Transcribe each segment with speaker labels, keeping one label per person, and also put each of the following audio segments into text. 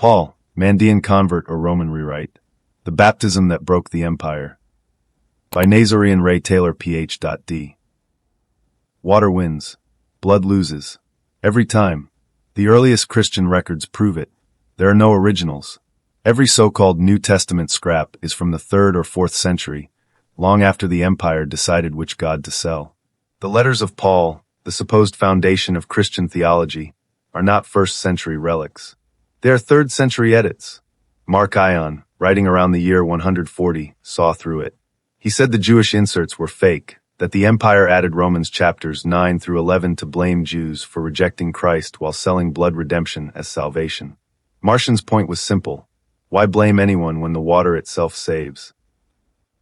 Speaker 1: Paul, Mandaean convert or Roman rewrite. The baptism that broke the empire. By Nazarian Ray Taylor, Ph.D. Water wins. Blood loses. Every time. The earliest Christian records prove it. There are no originals. Every so-called New Testament scrap is from the 3rd or 4th century, long after the empire decided which god to sell. The letters of Paul, the supposed foundation of Christian theology, are not 1st century relics. They are 3rd century edits. Marcion, writing around the year 140, saw through it. He said the Jewish inserts were fake, that the empire added Romans chapters 9 through 11 to blame Jews for rejecting Christ while selling blood redemption as salvation. Marcion's point was simple. Why blame anyone when the water itself saves?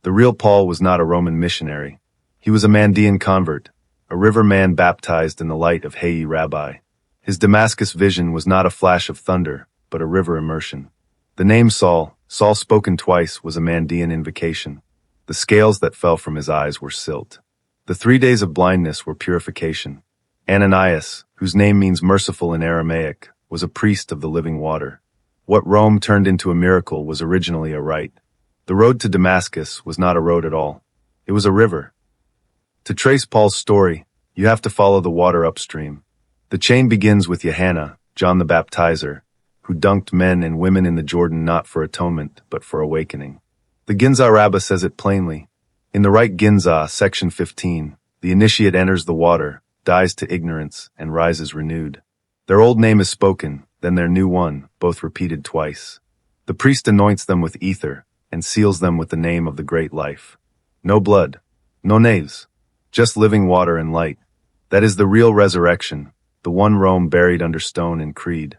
Speaker 1: The real Paul was not a Roman missionary. He was a Mandaean convert, a river man baptized in the light of Hayyi Rabbi. His Damascus vision was not a flash of thunder, but a river immersion. The name Saul, spoken twice, was a Mandaean invocation. The scales that fell from his eyes were silt. The 3 days of blindness were purification. Ananias, whose name means merciful in Aramaic, was a priest of the living water. What Rome turned into a miracle was originally a rite. The road to Damascus was not a road at all. It was a river. To trace Paul's story, you have to follow the water upstream. The chain begins with Yohanna, John the Baptizer, who dunked men and women in the Jordan not for atonement, but for awakening. The Ginza Rabbah says it plainly. In the right Ginza, section 15, the initiate enters the water, dies to ignorance, and rises renewed. Their old name is spoken, then their new one, both repeated twice. The priest anoints them with ether, and seals them with the name of the great life. No blood, no knaves, just living water and light. That is the real resurrection, the one Rome buried under stone and creed.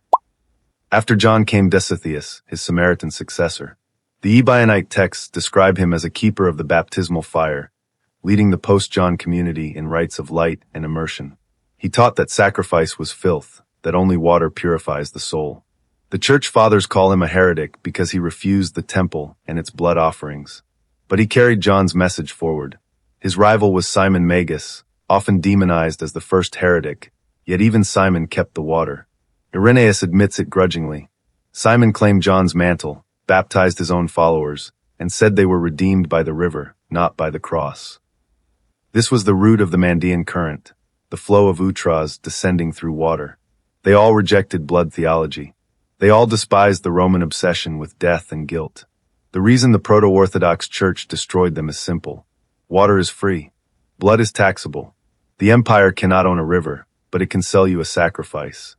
Speaker 1: After John came Desitheus, his Samaritan successor. The Ebionite texts describe him as a keeper of the baptismal fire, leading the post-John community in rites of light and immersion. He taught that sacrifice was filth, that only water purifies the soul. The church fathers call him a heretic because he refused the temple and its blood offerings. But he carried John's message forward. His rival was Simon Magus, often demonized as the first heretic, yet even Simon kept the water. Irenaeus admits it grudgingly. Simon claimed John's mantle, baptized his own followers, and said they were redeemed by the river, not by the cross. This was the root of the Mandaean current, the flow of utras descending through water. They all rejected blood theology. They all despised the Roman obsession with death and guilt. The reason the Proto-Orthodox Church destroyed them is simple. Water is free. Blood is taxable. The empire cannot own a river, but it can sell you a sacrifice.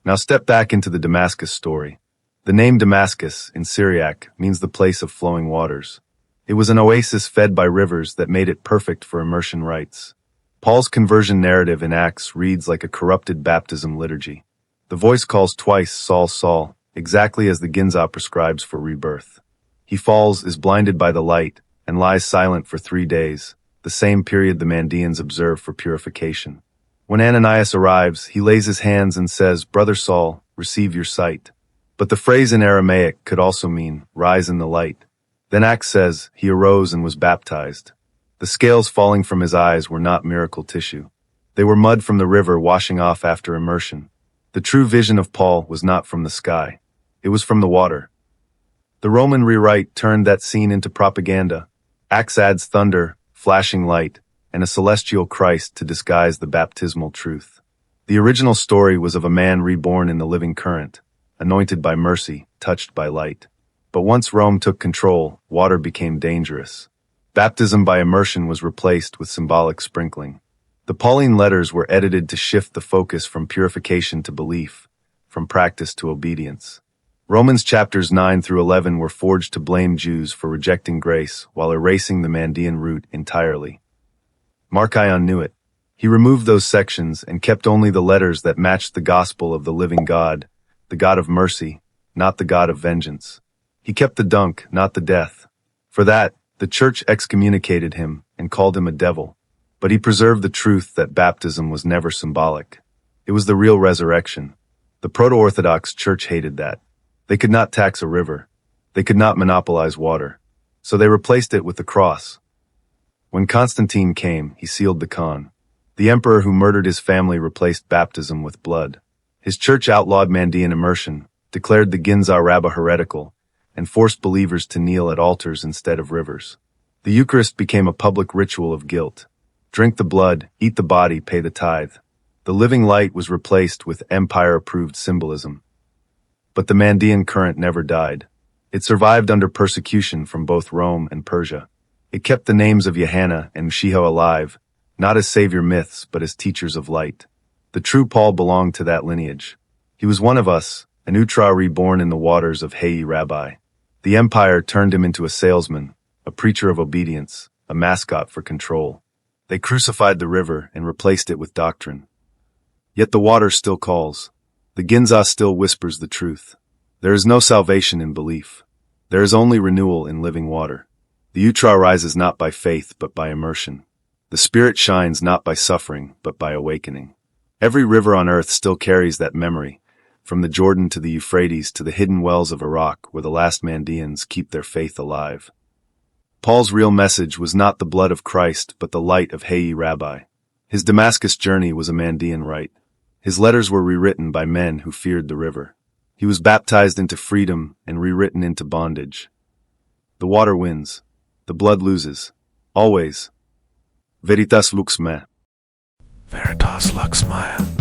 Speaker 1: Now step back into the Damascus story. The name Damascus, in Syriac, means the place of flowing waters. It was an oasis fed by rivers that made it perfect for immersion rites. Paul's conversion narrative in Acts reads like a corrupted baptism liturgy. The voice calls twice, Saul, Saul, exactly as the Ginza prescribes for rebirth. He falls, is blinded by the light, and lies silent for 3 days, the same period the Mandaeans observe for purification. When Ananias arrives, he lays his hands and says, "Brother Saul, receive your sight." But the phrase in Aramaic could also mean, "rise in the light." Then Acts says, he arose and was baptized. The scales falling from his eyes were not miracle tissue. They were mud from the river washing off after immersion. The true vision of Paul was not from the sky. It was from the water. The Roman rewrite turned that scene into propaganda. Acts adds thunder, flashing light, and a celestial Christ to disguise the baptismal truth. The original story was of a man reborn in the living current, anointed by mercy, touched by light. But once Rome took control, water became dangerous. Baptism by immersion was replaced with symbolic sprinkling. The Pauline letters were edited to shift the focus from purification to belief, from practice to obedience. Romans chapters 9 through 11 were forged to blame Jews for rejecting grace while erasing the Mandaean root entirely. Marcion knew it. He removed those sections and kept only the letters that matched the gospel of the living God, the God of mercy, not the God of vengeance. He kept the dunk, not the death. For that, the church excommunicated him and called him a devil. But he preserved the truth that baptism was never symbolic. It was the real resurrection. The Proto-Orthodox Church hated that. They could not tax a river. They could not monopolize water. So they replaced it with the cross. When Constantine came, he sealed the Khan. The emperor who murdered his family replaced baptism with blood. His church outlawed Mandaean immersion, declared the Ginza Rabba heretical, and forced believers to kneel at altars instead of rivers. The Eucharist became a public ritual of guilt. Drink the blood, eat the body, pay the tithe. The living light was replaced with empire-approved symbolism. But the Mandaean current never died. It survived under persecution from both Rome and Persia. It kept the names of Yohanna and Mashiach alive, not as savior myths, but as teachers of light. The true Paul belonged to that lineage. He was one of us, an Utra reborn in the waters of Hayyi Rabbi. The empire turned him into a salesman, a preacher of obedience, a mascot for control. They crucified the river and replaced it with doctrine. Yet the water still calls. The Ginza still whispers the truth. There is no salvation in belief. There is only renewal in living water. The Utra rises not by faith, but by immersion. The Spirit shines not by suffering, but by awakening. Every river on earth still carries that memory, from the Jordan to the Euphrates to the hidden wells of Iraq where the last Mandaeans keep their faith alive. Paul's real message was not the blood of Christ, but the light of Hayyi Rabbi. His Damascus journey was a Mandaean rite. His letters were rewritten by men who feared the river. He was baptized into freedom and rewritten into bondage. The water wins. The blood loses. Always. Veritas lux me.
Speaker 2: Veritas lux mea.